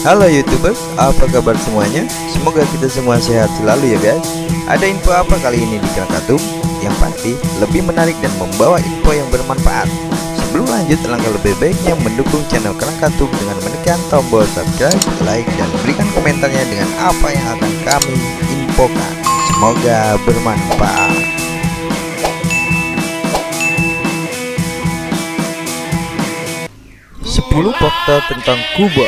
Halo YouTubers, apa kabar semuanya? Semoga kita semua sehat selalu ya guys. Ada info apa kali ini di Krakatau? Yang pasti lebih menarik dan membawa info yang bermanfaat. Sebelum lanjut, alangkah lebih baiknya mendukung channel Krakatau dengan menekan tombol subscribe, like, dan berikan komentarnya dengan apa yang akan kami infokan. Semoga bermanfaat. 10 fakta tentang Kuba.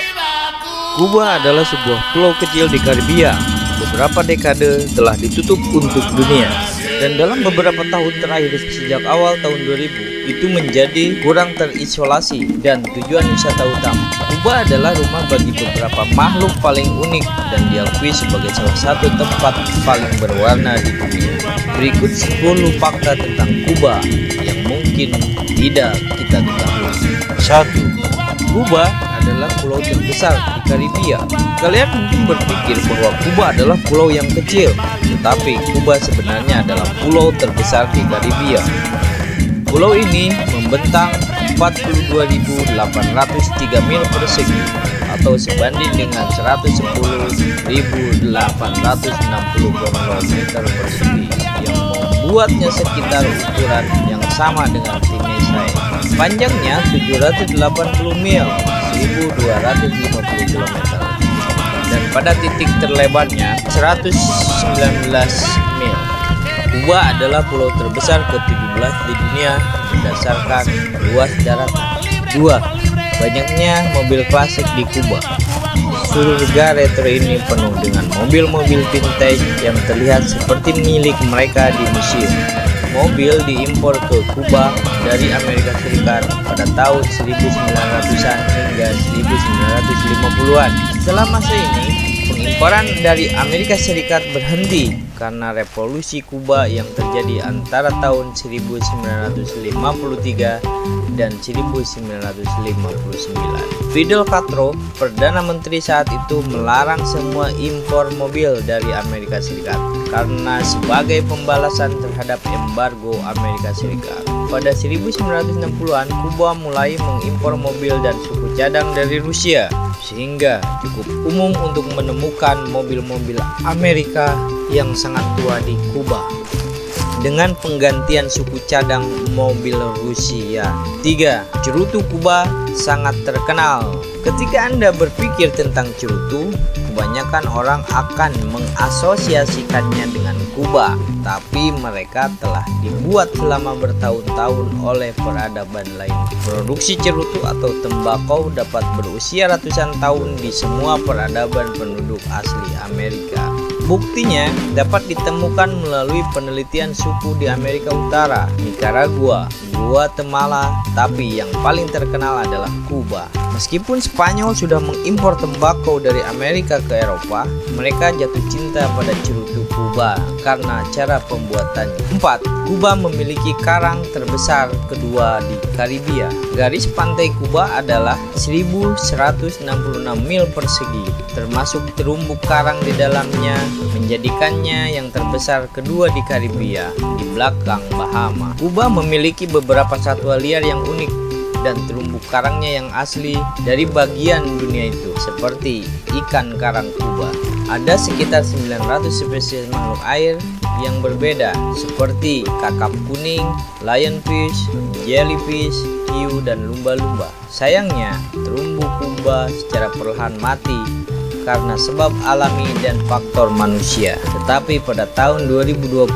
Kuba adalah sebuah pulau kecil di Karibia. Beberapa dekade telah ditutup untuk dunia, dan dalam beberapa tahun terakhir sejak awal tahun 2000 itu menjadi kurang terisolasi dan tujuan wisata utama. Kuba adalah rumah bagi beberapa makhluk paling unik dan diakui sebagai salah satu tempat paling berwarna di dunia. Berikut 10 fakta tentang Kuba yang mungkin tidak kita ketahui. 1. Kuba adalah pulau terbesar di Karibia. Kalian mungkin berpikir bahwa Kuba adalah pulau yang kecil, tetapi Kuba sebenarnya adalah pulau terbesar di Karibia. Pulau ini membentang 42.803 mil persegi atau sebanding dengan 110.860 km persegi, yang membuatnya sekitar ukuran yang sama dengan Tennessee. Panjangnya 780 mil, 1.250 km, dan pada titik terlebarnya 119 mil. Kuba adalah pulau terbesar ke-17 di dunia berdasarkan luas daratan. 2. Banyaknya mobil klasik di Kuba. Surga retro ini penuh dengan mobil-mobil vintage yang terlihat seperti milik mereka di museum. Mobil diimpor ke Kuba dari Amerika Serikat pada tahun 1900-an hingga 1950-an. Setelah masa ini, pengimporan dari Amerika Serikat berhenti karena revolusi Kuba yang terjadi antara tahun 1953 dan 1959. Fidel Castro, Perdana Menteri saat itu, melarang semua impor mobil dari Amerika Serikat karena sebagai pembalasan terhadap embargo Amerika Serikat. Pada 1960-an, Kuba mulai mengimpor mobil dan suku cadang dari Rusia, sehingga cukup umum untuk menemukan mobil-mobil Amerika yang sangat tua di Kuba dengan penggantian suku cadang mobil Rusia. 3. Cerutu Kuba sangat terkenal. Ketika Anda berpikir tentang cerutu, kebanyakan orang akan mengasosiasikannya dengan Kuba, tapi mereka telah dibuat selama bertahun-tahun oleh peradaban lain. Produksi cerutu atau tembakau dapat berusia ratusan tahun di semua peradaban penduduk asli Amerika. Buktinya dapat ditemukan melalui penelitian suku di Amerika Utara, Nicaragua, Guatemala, tapi yang paling terkenal adalah Kuba. Meskipun Spanyol sudah mengimpor tembakau dari Amerika ke Eropa, mereka jatuh cinta pada cerutu Kuba karena cara pembuatannya. 4. Kuba memiliki karang terbesar kedua di Karibia. Garis pantai Kuba adalah 1.166 mil persegi, termasuk terumbu karang di dalamnya, menjadikannya yang terbesar kedua di Karibia, di belakang Bahama. Kuba memiliki beberapa satwa liar yang unik dan terumbu karangnya yang asli dari bagian dunia itu, seperti ikan karang Kuba. Ada sekitar 900 spesies makhluk air yang berbeda, seperti kakap kuning, lionfish, jellyfish, hiu, dan lumba-lumba. Sayangnya, terumbu Kuba secara perlahan mati karena sebab alami dan faktor manusia. Tetapi pada tahun 2020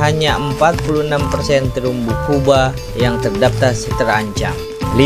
hanya 46% terumbu Kuba yang terdaftar terancam. 5.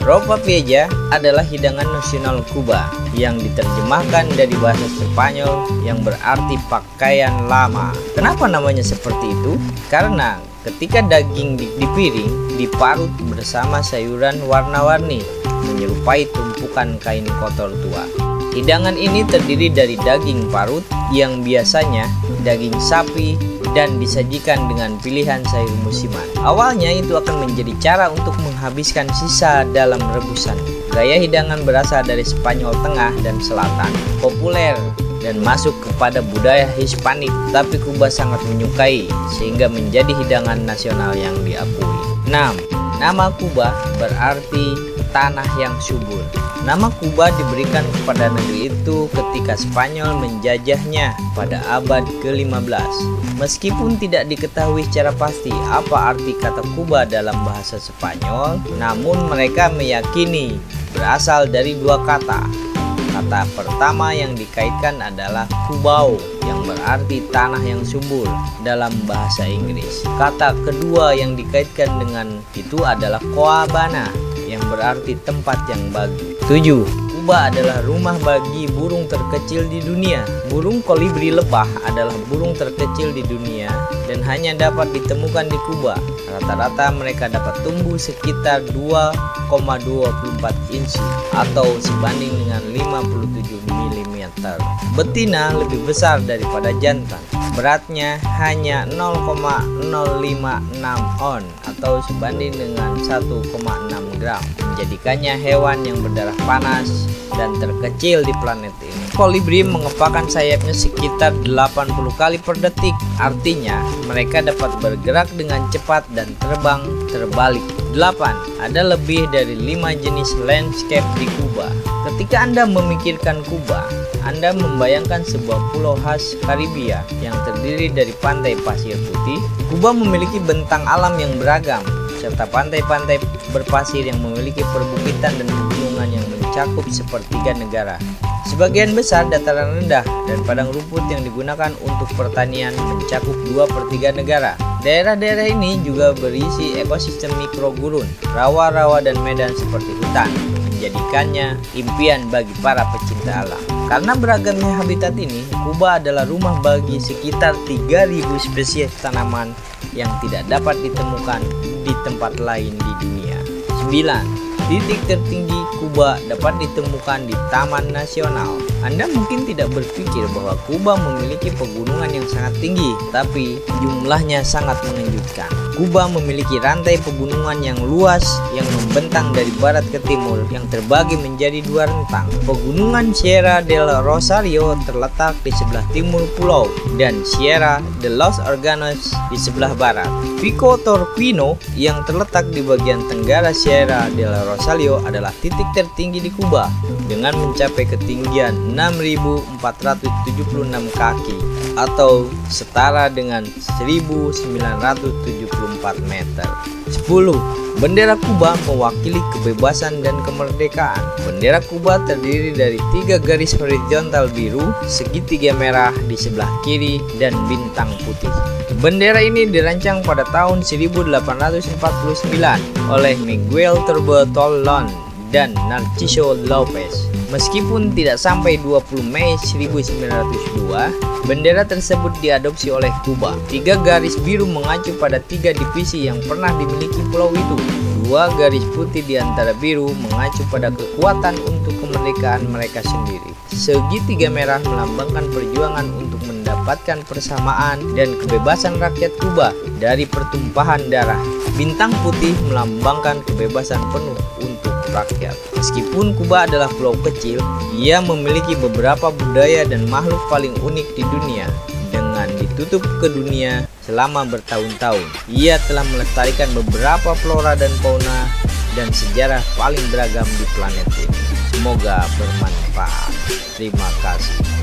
Ropa vieja adalah hidangan nasional Kuba yang diterjemahkan dari bahasa Spanyol yang berarti pakaian lama. Kenapa namanya seperti itu? Karena ketika daging dipiring, diparut bersama sayuran warna-warni menyerupai tumpukan kain kotor tua. Hidangan ini terdiri dari daging parut yang biasanya daging sapi dan disajikan dengan pilihan sayur musiman. Awalnya itu akan menjadi cara untuk menghabiskan sisa dalam rebusan. Gaya hidangan berasal dari Spanyol Tengah dan Selatan, populer dan masuk kepada budaya Hispanik, tapi Kuba sangat menyukai sehingga menjadi hidangan nasional yang diakui. 6. Nama Kuba berarti tanah yang subur. Nama Kuba diberikan kepada negeri itu ketika Spanyol menjajahnya pada abad ke-15. Meskipun tidak diketahui secara pasti apa arti kata Kuba dalam bahasa Spanyol, namun mereka meyakini berasal dari dua kata. Kata pertama yang dikaitkan adalah Cubao, yang berarti tanah yang subur dalam bahasa Inggris. Kata kedua yang dikaitkan dengan itu adalah Coabana, yang berarti tempat yang bagus. 7. Kuba adalah rumah bagi burung terkecil di dunia. Burung kolibri lebah adalah burung terkecil di dunia dan hanya dapat ditemukan di Kuba. Rata-rata mereka dapat tumbuh sekitar 2,24 inci atau sebanding dengan 57 mm. Betina lebih besar daripada jantan. Beratnya hanya 0,056 on atau sebanding dengan 1,6 gram, menjadikannya hewan yang berdarah panas dan terkecil di planet ini. Kolibri mengepakkan sayapnya sekitar 80 kali per detik, artinya mereka dapat bergerak dengan cepat dan terbang terbalik. 8. Ada lebih dari 5 jenis landscape di Kuba. Ketika Anda memikirkan Kuba, Anda membayangkan sebuah pulau khas Karibia yang terdiri dari pantai pasir putih. Kuba memiliki bentang alam yang beragam, serta pantai-pantai berpasir yang memiliki perbukitan dan pegunungan yang mencakup sepertiga negara. Sebagian besar dataran rendah dan padang rumput yang digunakan untuk pertanian mencakup 2/3 negara. Daerah-daerah ini juga berisi ekosistem mikrogurun, rawa-rawa dan medan seperti hutan, menjadikannya impian bagi para pecinta alam. Karena beragamnya habitat ini, Kuba adalah rumah bagi sekitar 3.000 spesies tanaman yang tidak dapat ditemukan di tempat lain di dunia. 9. Titik tertinggi Kuba dapat ditemukan di Taman Nasional. Anda mungkin tidak berpikir bahwa Kuba memiliki pegunungan yang sangat tinggi, tapi jumlahnya sangat mengejutkan. Kuba memiliki rantai pegunungan yang luas yang membentang dari barat ke timur yang terbagi menjadi dua rentang. Pegunungan Sierra del Rosario terletak di sebelah timur pulau dan Sierra de los Órganos di sebelah barat. Pico Torquino yang terletak di bagian tenggara Sierra del Rosario adalah titik tertinggi di Kuba dengan mencapai ketinggian 6.476 kaki atau setara dengan 1.974 meter. 10. Bendera Kuba mewakili kebebasan dan kemerdekaan. Bendera Kuba terdiri dari 3 garis horizontal biru, segitiga merah di sebelah kiri, dan bintang putih. Bendera ini dirancang pada tahun 1849 oleh Miguel Torbertolón dan Narciso López. Meskipun tidak sampai 20 Mei 1902, bendera tersebut diadopsi oleh Kuba. 3 garis biru mengacu pada 3 divisi yang pernah dimiliki pulau itu. 2 garis putih di antara biru mengacu pada kekuatan untuk kemerdekaan mereka sendiri. Segitiga merah melambangkan perjuangan untuk mendapatkan persamaan dan kebebasan rakyat Kuba dari pertumpahan darah. Bintang putih melambangkan kebebasan penuh untuk rakyat. Meskipun Kuba adalah pulau kecil, ia memiliki beberapa budaya dan makhluk paling unik di dunia. Dengan ditutup ke dunia selama bertahun-tahun, ia telah melestarikan beberapa flora dan fauna dan sejarah paling beragam di planet ini. Semoga bermanfaat. Terima kasih.